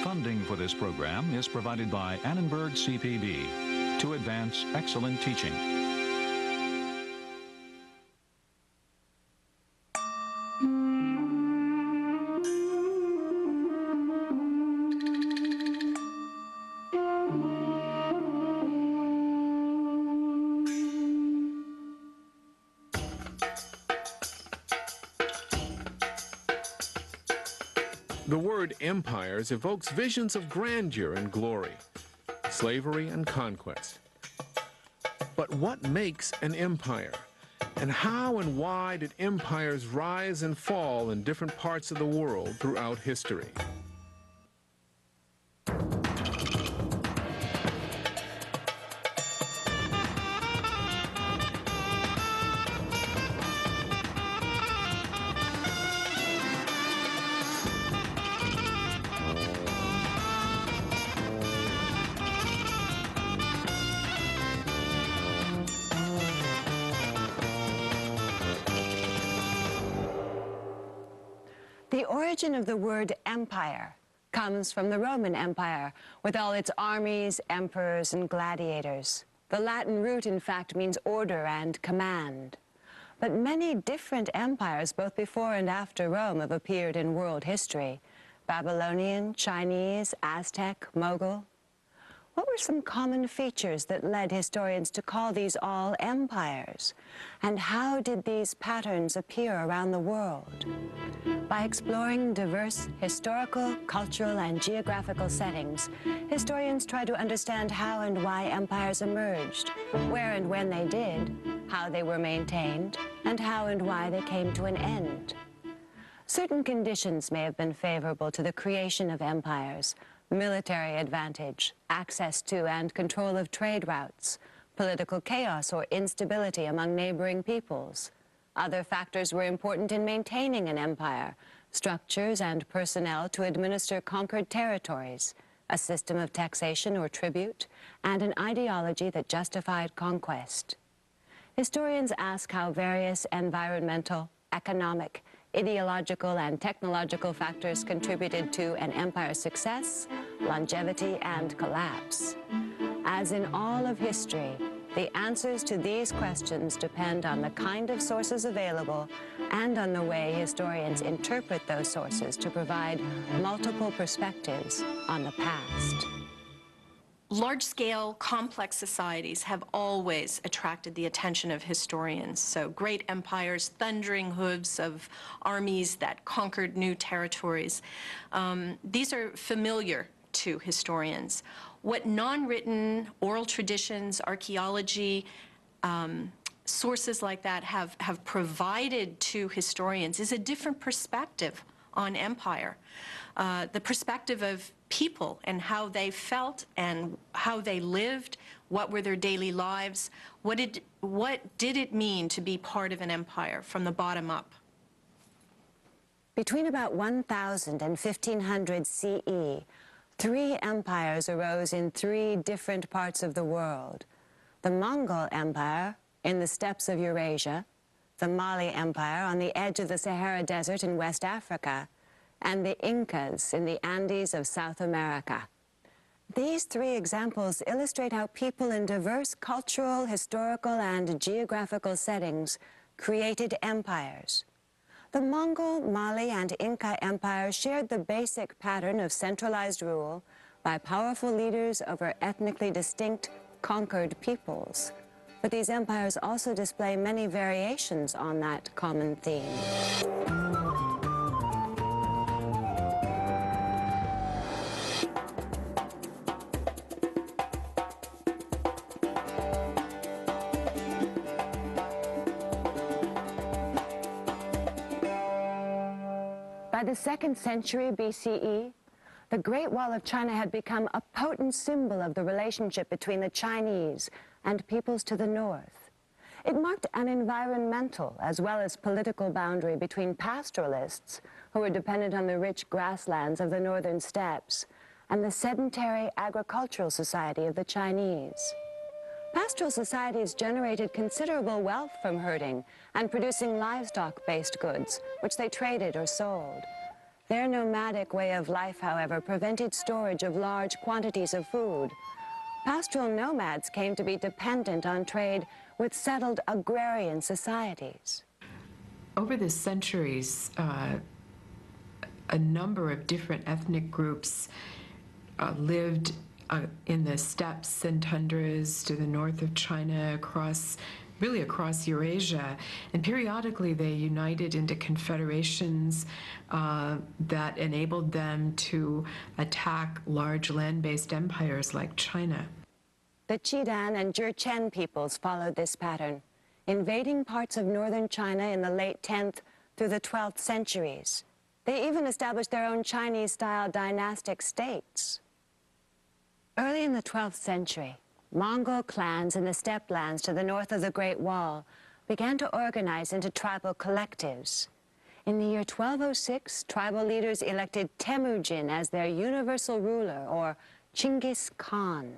Funding for this program is provided by Annenberg CPB to advance excellent teaching. The word empires evokes visions of grandeur and glory, slavery and conquest. But what makes an empire? And how and why did empires rise and fall in different parts of the world throughout history? The origin of the word empire comes from the Roman Empire, with all its armies, emperors, and gladiators. The Latin root, in fact, means order and command. But many different empires, both before and after Rome, have appeared in world history: Babylonian, Chinese, Aztec, Mongol. What were some common features that led historians to call these all empires? And how did these patterns appear around the world? By exploring diverse historical, cultural, and geographical settings, historians try to understand how and why empires emerged, where and when they did, how they were maintained, and how and why they came to an end. Certain conditions may have been favorable to the creation of empires: military advantage, access to and control of trade routes, political chaos or instability among neighboring peoples. Other factors were important in maintaining an empire: structures and personnel to administer conquered territories, a system of taxation or tribute, and an ideology that justified conquest. Historians ask how various environmental, economic, ideological, and technological factors contributed to an empire's success, longevity, and collapse. As in all of history, the answers to these questions depend on the kind of sources available and on the way historians interpret those sources to provide multiple perspectives on the past. Large-scale, complex societies have always attracted the attention of historians. So great empires, thundering hooves of armies that conquered new territories. These are familiar to historians. What non-written oral traditions, archaeology, sources like that have provided to historians is a different perspective on empire. The perspective of people and how they felt and how they lived, what were their daily lives, what did it mean to be part of an empire from the bottom up. Between about 1000 and 1500 CE, 3 empires arose in 3 different parts of the world: the Mongol Empire in the steppes of Eurasia, the Mali Empire on the edge of the Sahara Desert in West Africa, and the Incas in the Andes of South America. These 3 examples illustrate how people in diverse cultural, historical, and geographical settings created empires. The Mongol, Mali, and Inca empires shared the basic pattern of centralized rule by powerful leaders over ethnically distinct, conquered peoples. But these empires also display many variations on that common theme. By the 2nd century BCE, the Great Wall of China had become a potent symbol of the relationship between the Chinese and peoples to the north. It marked an environmental as well as political boundary between pastoralists, who were dependent on the rich grasslands of the northern steppes, and the sedentary agricultural society of the Chinese. Pastoral societies generated considerable wealth from herding and producing livestock-based goods, which they traded or sold. Their nomadic way of life, however, prevented storage of large quantities of food. Pastoral nomads came to be dependent on trade with settled agrarian societies. Over the centuries, a number of different ethnic groups lived in the steppes and tundras to the north of China, across Eurasia, and periodically they united into confederations that enabled them to attack large land-based empires like China. The Khitan and Jurchen peoples followed this pattern, invading parts of northern China in the late 10th through the 12th centuries. They even established their own Chinese-style dynastic states. Early in the 12th century, Mongol clans in the steppe lands to the north of the Great Wall began to organize into tribal collectives. In the year 1206, tribal leaders elected Temujin as their universal ruler, or Chingis Khan.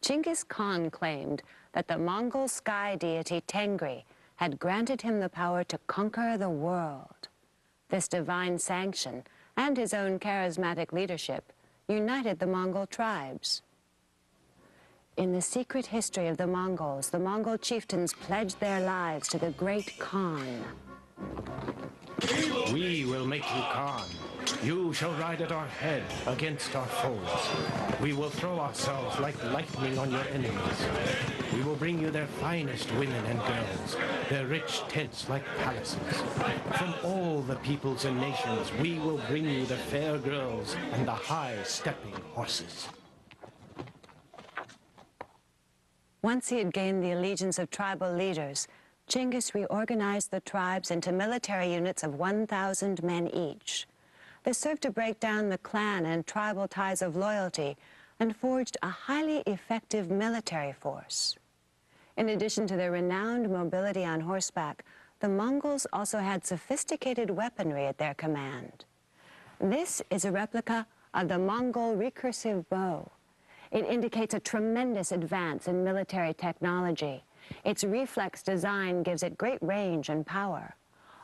Chingis Khan claimed that the Mongol sky deity Tengri had granted him the power to conquer the world. This divine sanction and his own charismatic leadership united the Mongol tribes. In the secret history of the Mongols, the Mongol chieftains pledged their lives to the great Khan. We will make you Khan. You shall ride at our head against our foes. We will throw ourselves like lightning on your enemies. We will bring you their finest women and girls, their rich tents like palaces. From all the peoples and nations, we will bring you the fair girls and the high-stepping horses. Once he had gained the allegiance of tribal leaders, Chingis reorganized the tribes into military units of 1,000 men each. This served to break down the clan and tribal ties of loyalty and forged a highly effective military force. In addition to their renowned mobility on horseback, the Mongols also had sophisticated weaponry at their command. This is a replica of the Mongol recursive bow. It indicates a tremendous advance in military technology. Its reflex design gives it great range and power.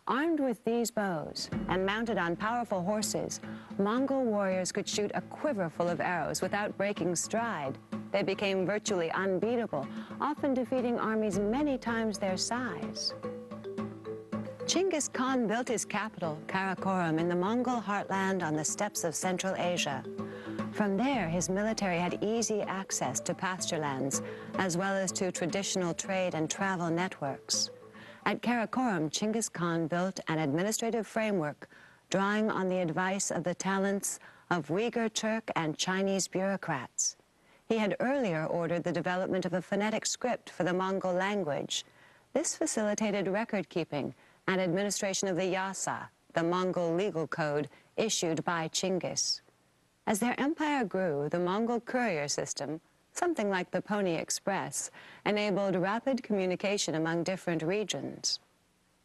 Armed with these bows and mounted on powerful horses, Mongol warriors could shoot a quiver full of arrows without breaking stride. They became virtually unbeatable, often defeating armies many times their size. Chingis Khan built his capital, Karakorum, in the Mongol heartland on the steppes of Central Asia. From there, his military had easy access to pasture lands, as well as to traditional trade and travel networks. At Karakorum, Chingis Khan built an administrative framework, drawing on the advice of the talents of Uyghur Turk and Chinese bureaucrats. He had earlier ordered the development of a phonetic script for the Mongol language. This facilitated record-keeping and administration of the Yasa, the Mongol legal code issued by Chingis. As their empire grew, the Mongol courier system, something like the Pony Express, enabled rapid communication among different regions.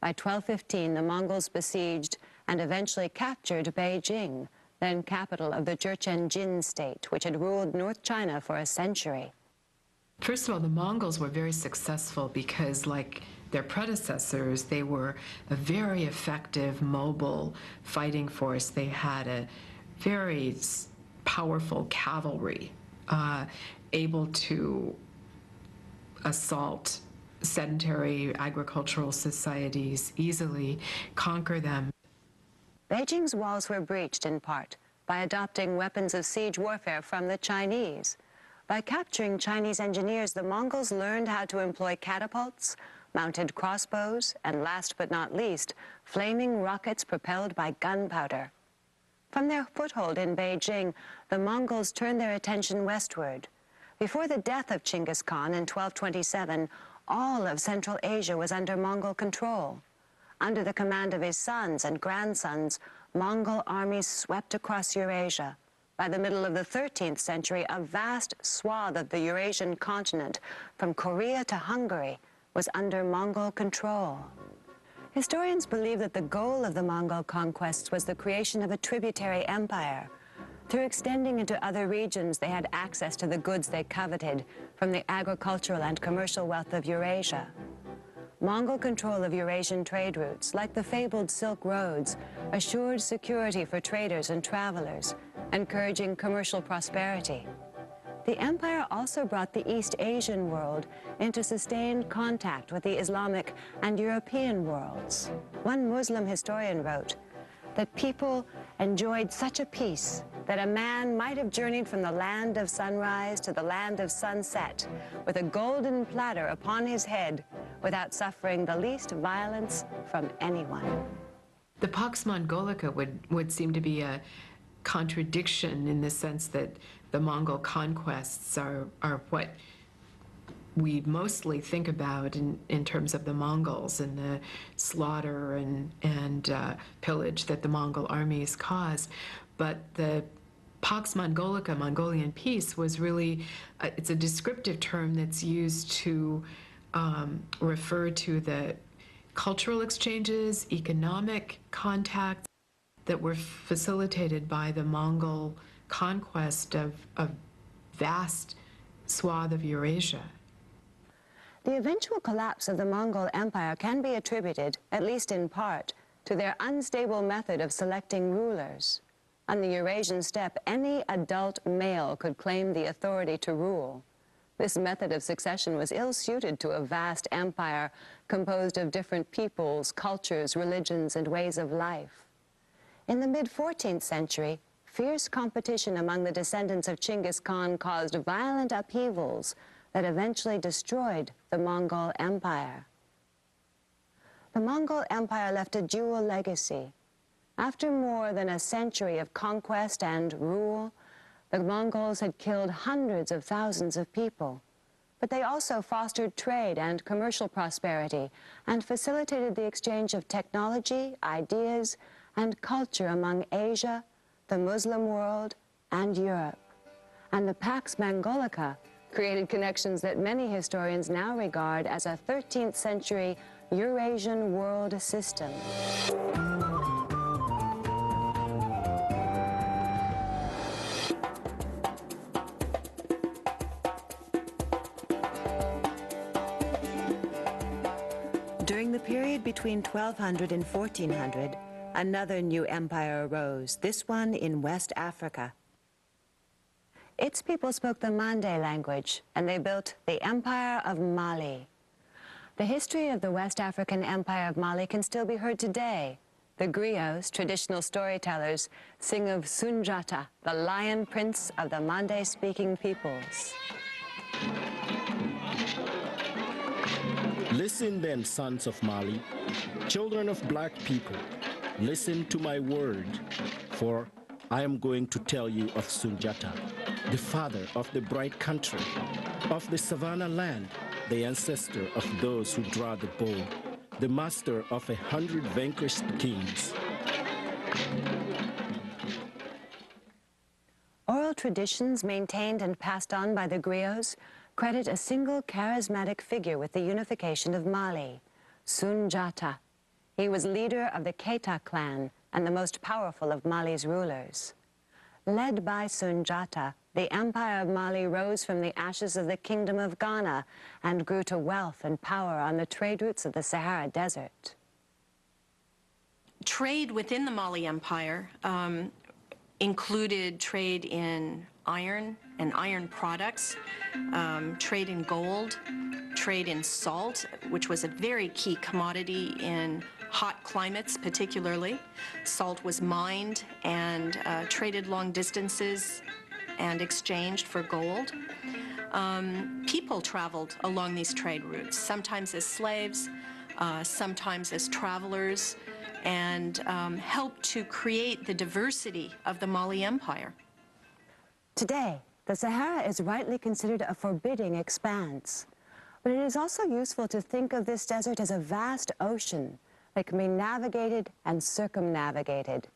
By 1215, the Mongols besieged and eventually captured Beijing, then capital of the Jurchen Jin state, which had ruled North China for a century. First of all, the Mongols were very successful because, like their predecessors, they were a very effective, mobile fighting force. They had a very powerful cavalry, able to assault sedentary agricultural societies, easily conquer them. Beijing's walls were breached in part by adopting weapons of siege warfare from the Chinese. By capturing Chinese engineers, the Mongols learned how to employ catapults, mounted crossbows, and last but not least, flaming rockets propelled by gunpowder. From their foothold in Beijing, the Mongols turned their attention westward. Before the death of Chingis Khan in 1227, all of Central Asia was under Mongol control. Under the command of his sons and grandsons, Mongol armies swept across Eurasia. By the middle of the 13th century, a vast swath of the Eurasian continent, from Korea to Hungary, was under Mongol control. Historians believe that the goal of the Mongol conquests was the creation of a tributary empire. Through extending into other regions, they had access to the goods they coveted from the agricultural and commercial wealth of Eurasia. Mongol control of Eurasian trade routes, like the fabled Silk Roads, assured security for traders and travelers, encouraging commercial prosperity. The empire also brought the East Asian world into sustained contact with the Islamic and European worlds. One Muslim historian wrote that people enjoyed such a peace that a man might have journeyed from the land of sunrise to the land of sunset with a golden platter upon his head without suffering the least violence from anyone. The Pax Mongolica would seem to be a contradiction in the sense that the Mongol conquests are what we mostly think about in terms of the Mongols and the slaughter and pillage that the Mongol armies caused. But the Pax Mongolica, Mongolian peace, was really, it's a descriptive term that's used to refer to the cultural exchanges, economic contacts that were facilitated by the Mongol conquest of a vast swath of Eurasia. The eventual collapse of the Mongol Empire can be attributed, at least in part, to their unstable method of selecting rulers. On the Eurasian steppe, any adult male could claim the authority to rule. This method of succession was ill-suited to a vast empire composed of different peoples, cultures, religions, and ways of life. In the mid-14th century, fierce competition among the descendants of Chingis Khan caused violent upheavals that eventually destroyed the Mongol Empire. The Mongol Empire left a dual legacy. After more than a century of conquest and rule, the Mongols had killed hundreds of thousands of people. But they also fostered trade and commercial prosperity and facilitated the exchange of technology, ideas, and culture among Asia, the Muslim world, and Europe. And the Pax Mongolica created connections that many historians now regard as a 13th century Eurasian world system. During the period between 1200 and 1400, another new empire arose, this one in West Africa. Its people spoke the Mande language, and they built the Empire of Mali. The history of the West African Empire of Mali can still be heard today. The griots, traditional storytellers, sing of Sunjata, the lion prince of the Mande-speaking peoples. Listen then, sons of Mali, children of black people, listen to my word, for I am going to tell you of Sunjata, the father of the bright country, of the savannah land, the ancestor of those who draw the bow, the master of 100 vanquished kings. Oral traditions maintained and passed on by the griots credit a single charismatic figure with the unification of Mali, Sunjata. He was leader of the Keita clan and the most powerful of Mali's rulers. Led by Sunjata, the Empire of Mali rose from the ashes of the Kingdom of Ghana and grew to wealth and power on the trade routes of the Sahara Desert. Trade within the Mali Empire included trade in iron and iron products, trade in gold, trade in salt, which was a very key commodity in hot climates particularly. Salt was mined and traded long distances and exchanged for gold. People traveled along these trade routes, sometimes as slaves, sometimes as travelers, and helped to create the diversity of the Mali Empire. Today, the Sahara is rightly considered a forbidding expanse, but it is also useful to think of this desert as a vast ocean that can be navigated and circumnavigated.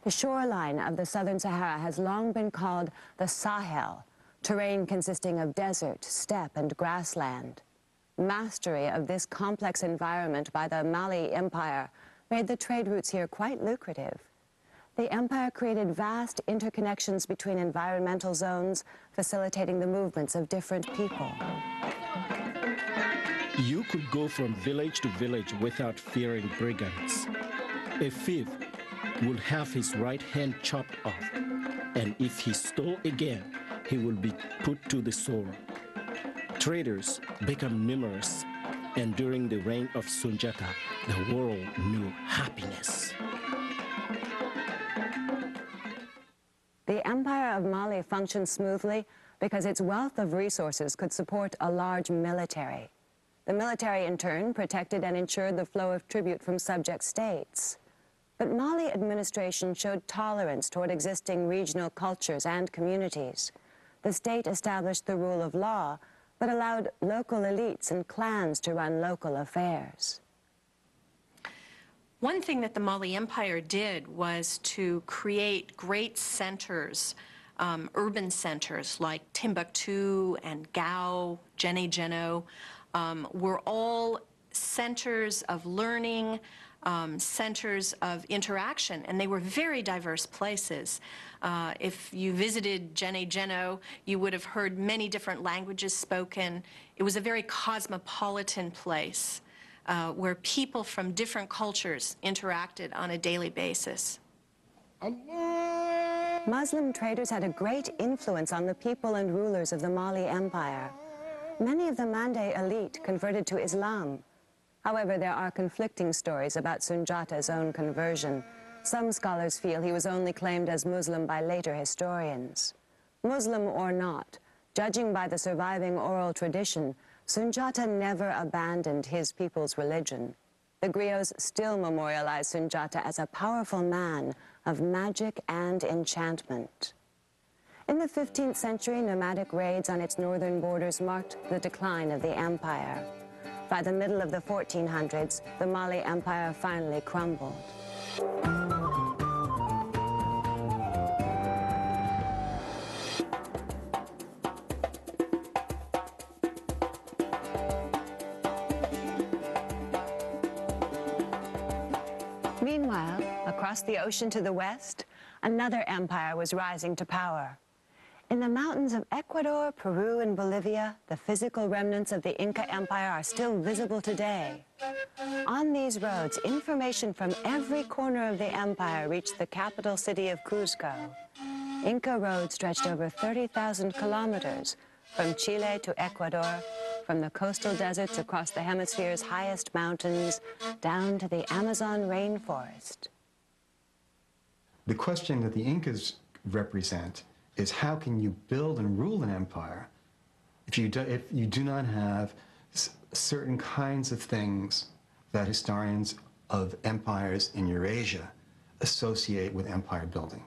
The shoreline of the southern Sahara has long been called the Sahel, terrain consisting of desert, steppe, and grassland. Mastery of this complex environment by the Mali Empire made the trade routes here quite lucrative. The empire created vast interconnections between environmental zones, facilitating the movements of different people. You could go from village to village without fearing brigands. A thief will have his right hand chopped off, and if he stole again, he will be put to the sword. Traders become numerous, and during the reign of Sunjata, the world knew happiness. The Empire of Mali functioned smoothly because its wealth of resources could support a large military. The military, in turn, protected and ensured the flow of tribute from subject states. But Mali administration showed tolerance toward existing regional cultures and communities. The state established the rule of law, but allowed local elites and clans to run local affairs. One thing that the Mali Empire did was to create great centers, urban centers like Timbuktu and Gao, Geno, were all centers of learning, centers of interaction, and they were very diverse places. If you visited Geno, you would have heard many different languages spoken. It was a very cosmopolitan place where people from different cultures interacted on a daily basis. Muslim traders had a great influence on the people and rulers of the Mali Empire. Many of the Mande elite converted to Islam. However, there are conflicting stories about Sunjata's own conversion. Some scholars feel he was only claimed as Muslim by later historians. Muslim or not, judging by the surviving oral tradition, Sunjata never abandoned his people's religion. The griots still memorialize Sunjata as a powerful man of magic and enchantment. In the 15th century, nomadic raids on its northern borders marked the decline of the empire. By the middle of the 1400s, the Mali Empire finally crumbled. Meanwhile, across the ocean to the west, another empire was rising to power. In the mountains of Ecuador, Peru, and Bolivia, the physical remnants of the Inca Empire are still visible today. On these roads, information from every corner of the empire reached the capital city of Cuzco. Inca roads stretched over 30,000 kilometers, from Chile to Ecuador, from the coastal deserts across the hemisphere's highest mountains, down to the Amazon rainforest. The question that the Incas represent is how can you build and rule an empire if you do not have certain kinds of things that historians of empires in Eurasia associate with empire building.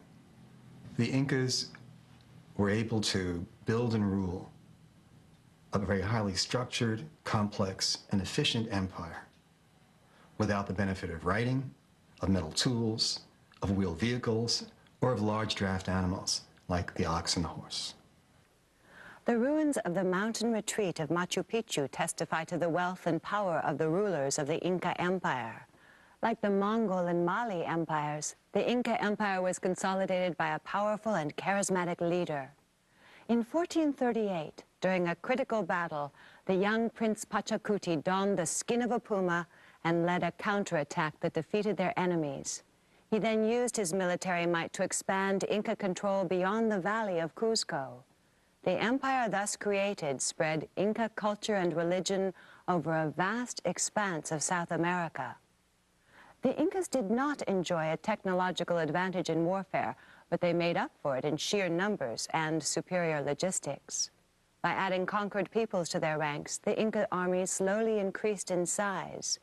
The Incas were able to build and rule a very highly structured, complex, and efficient empire without the benefit of writing, of metal tools, of wheeled vehicles, or of large draft animals like the ox and the horse. The ruins of the mountain retreat of Machu Picchu testify to the wealth and power of the rulers of the Inca Empire. Like the Mongol and Mali empires, the Inca Empire was consolidated by a powerful and charismatic leader. In 1438, during a critical battle, the young Prince Pachacuti donned the skin of a puma and led a counterattack that defeated their enemies. He then used his military might to expand Inca control beyond the valley of Cuzco. The empire thus created spread Inca culture and religion over a vast expanse of South America. The Incas did not enjoy a technological advantage in warfare, but they made up for it in sheer numbers and superior logistics. By adding conquered peoples to their ranks, the Inca armies slowly increased in size.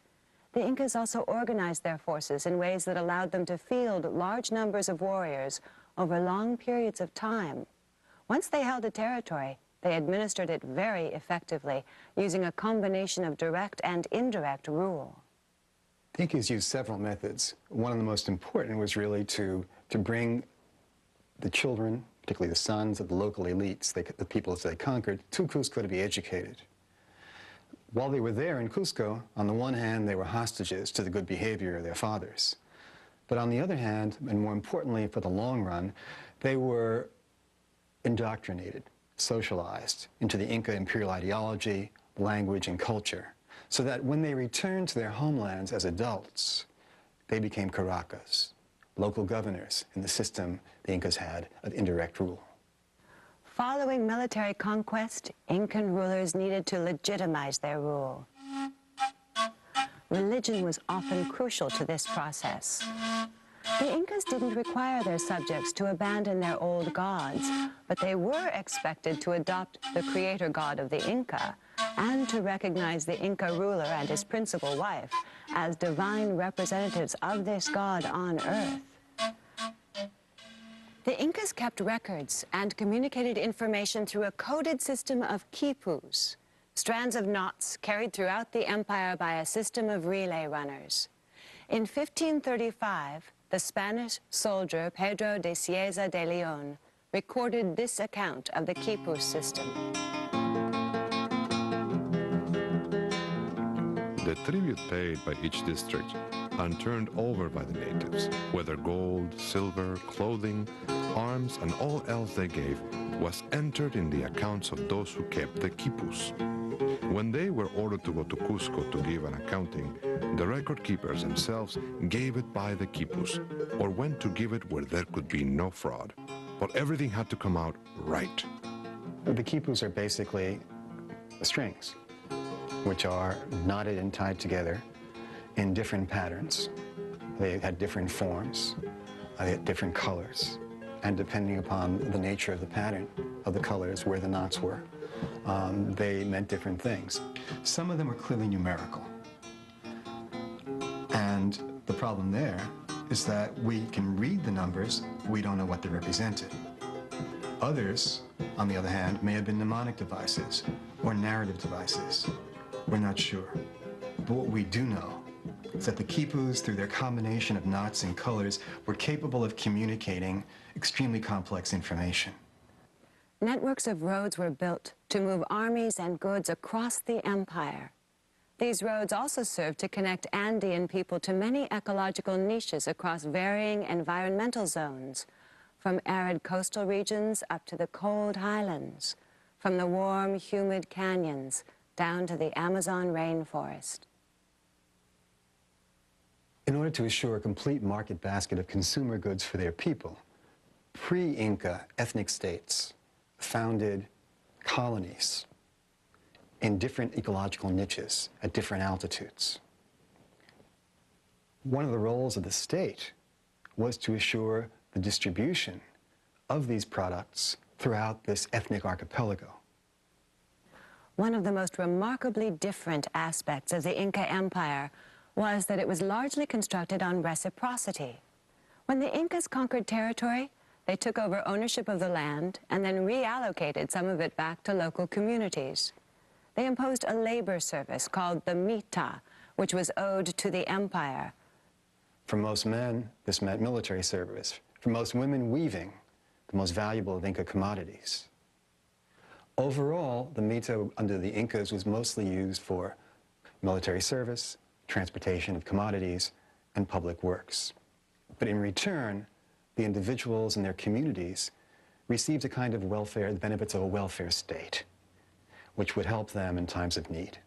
The Incas also organized their forces in ways that allowed them to field large numbers of warriors over long periods of time. Once they held a territory, they administered it very effectively, using a combination of direct and indirect rule. The Incas used several methods. One of the most important was really to bring the children, particularly the sons of the local elites, the peoples they conquered, to Cuzco to be educated. While they were there in Cuzco, on the one hand, they were hostages to the good behavior of their fathers. But on the other hand, and more importantly for the long run, they were indoctrinated, socialized into the Inca imperial ideology, language, and culture, so that when they returned to their homelands as adults, they became caracas, local governors in the system the Incas had of indirect rule. Following military conquest, Incan rulers needed to legitimize their rule. Religion was often crucial to this process. The Incas didn't require their subjects to abandon their old gods, but they were expected to adopt the creator god of the Inca and to recognize the Inca ruler and his principal wife as divine representatives of this god on earth. The Incas kept records and communicated information through a coded system of quipus, strands of knots carried throughout the empire by a system of relay runners. In 1535, the Spanish soldier Pedro de Cieza de Leon recorded this account of the quipus system. The tribute paid by each district and turned over by the natives, whether gold, silver, clothing, arms, and all else they gave, was entered in the accounts of those who kept the quipus. When they were ordered to go to Cusco to give an accounting, the record keepers themselves gave it by the quipus, or went to give it where there could be no fraud. But everything had to come out right. The quipus are basically strings, which are knotted and tied together in different patterns. They had different forms, they had different colors, and depending upon the nature of the pattern of the colors, where the knots were, they meant different things. Some of them are clearly numerical. And the problem there is that we can read the numbers, we don't know what they represented. Others, on the other hand, may have been mnemonic devices or narrative devices. We're not sure. But what we do know is that the quipus, through their combination of knots and colors, were capable of communicating extremely complex information. Networks of roads were built to move armies and goods across the empire. These roads also served to connect Andean people to many ecological niches across varying environmental zones, from arid coastal regions up to the cold highlands, from the warm, humid canyons down to the Amazon rainforest. In order to assure a complete market basket of consumer goods for their people, pre-Inca ethnic states founded colonies in different ecological niches at different altitudes. One of the roles of the state was to assure the distribution of these products throughout this ethnic archipelago. One of the most remarkably different aspects of the Inca Empire was that it was largely constructed on reciprocity. When the Incas conquered territory, they took over ownership of the land and then reallocated some of it back to local communities. They imposed a labor service called the mita, which was owed to the empire. For most men, this meant military service. For most women, weaving, the most valuable of Inca commodities. Overall, the mita under the Incas was mostly used for military service, transportation of commodities, and public works. But in return, the individuals and their communities received a kind of welfare, the benefits of a welfare state, which would help them in times of need.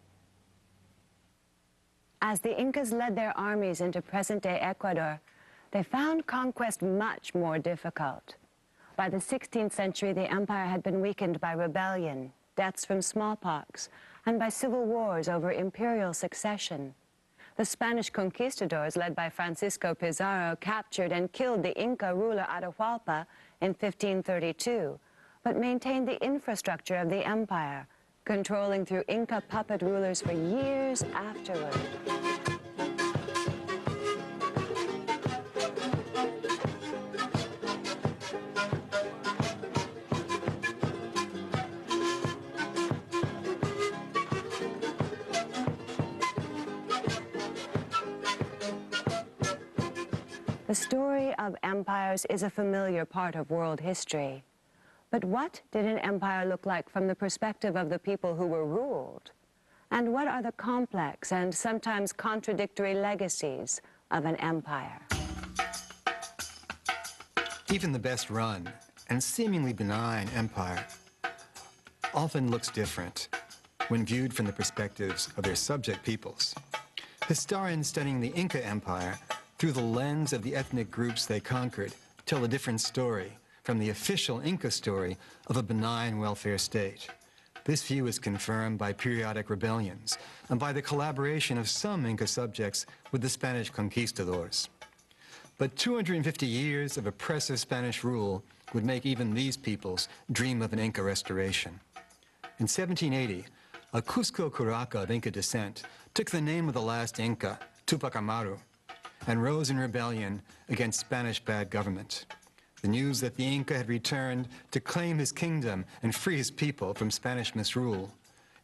As the Incas led their armies into present-day Ecuador, they found conquest much more difficult. By the 16th century, the empire had been weakened by rebellion, deaths from smallpox, and by civil wars over imperial succession. The Spanish conquistadors, led by Francisco Pizarro, captured and killed the Inca ruler Atahualpa in 1532, but maintained the infrastructure of the empire, controlling through Inca puppet rulers for years afterward. The story of empires is a familiar part of world history. But what did an empire look like from the perspective of the people who were ruled? And what are the complex and sometimes contradictory legacies of an empire? Even the best run and seemingly benign empire often looks different when viewed from the perspectives of their subject peoples. Historians studying the Inca Empire through the lens of the ethnic groups they conquered tell a different story from the official Inca story of a benign welfare state. This view is confirmed by periodic rebellions and by the collaboration of some Inca subjects with the Spanish conquistadors. But 250 years of oppressive Spanish rule would make even these peoples dream of an Inca restoration. In 1780, a Cusco Curaca of Inca descent took the name of the last Inca, Tupac Amaru, and rose in rebellion against Spanish bad government. The news that the Inca had returned to claim his kingdom and free his people from Spanish misrule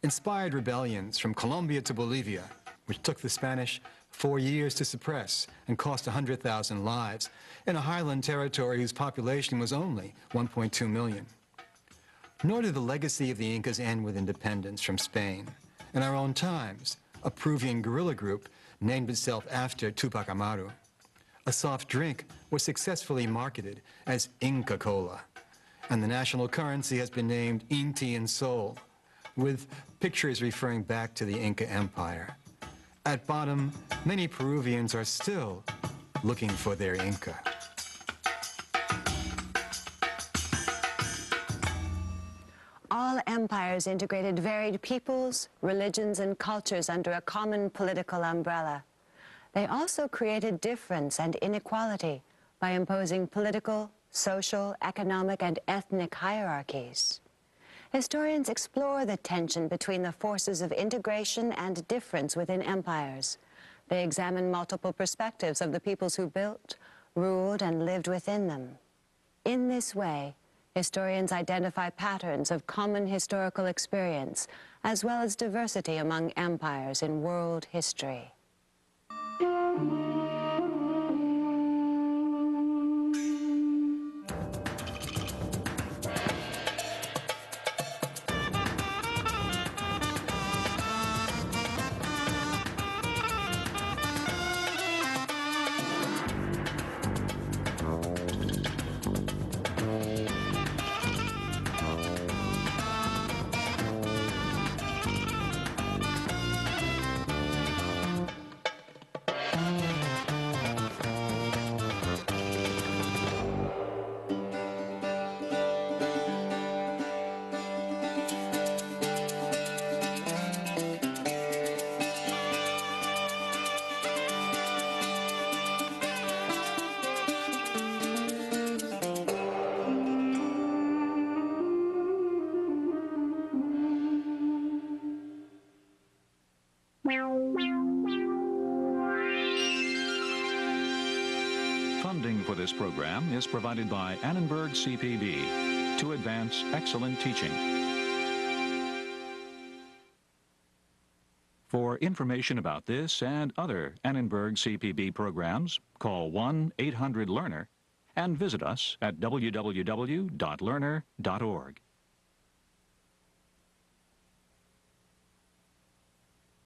inspired rebellions from Colombia to Bolivia, which took the Spanish 4 years to suppress and cost 100,000 lives in a highland territory whose population was only 1.2 million. Nor did the legacy of the Incas end with independence from Spain. In our own times, a Peruvian guerrilla group named itself after Tupac Amaru. A soft drink was successfully marketed as Inca Cola, and the national currency has been named Inti in Sol, with pictures referring back to the Inca Empire. At bottom, many Peruvians are still looking for their Inca. All empires integrated varied peoples, religions, and cultures under a common political umbrella. They also created difference and inequality by imposing political, social, economic, and ethnic hierarchies. Historians explore the tension between the forces of integration and difference within empires. They examine multiple perspectives of the peoples who built, ruled, and lived within them. In this way, historians identify patterns of common historical experience, as well as diversity among empires in world history. Funding for this program is provided by Annenberg CPB to advance excellent teaching. For information about this and other Annenberg CPB programs, call 1-800-LEARNER and visit us at www.learner.org.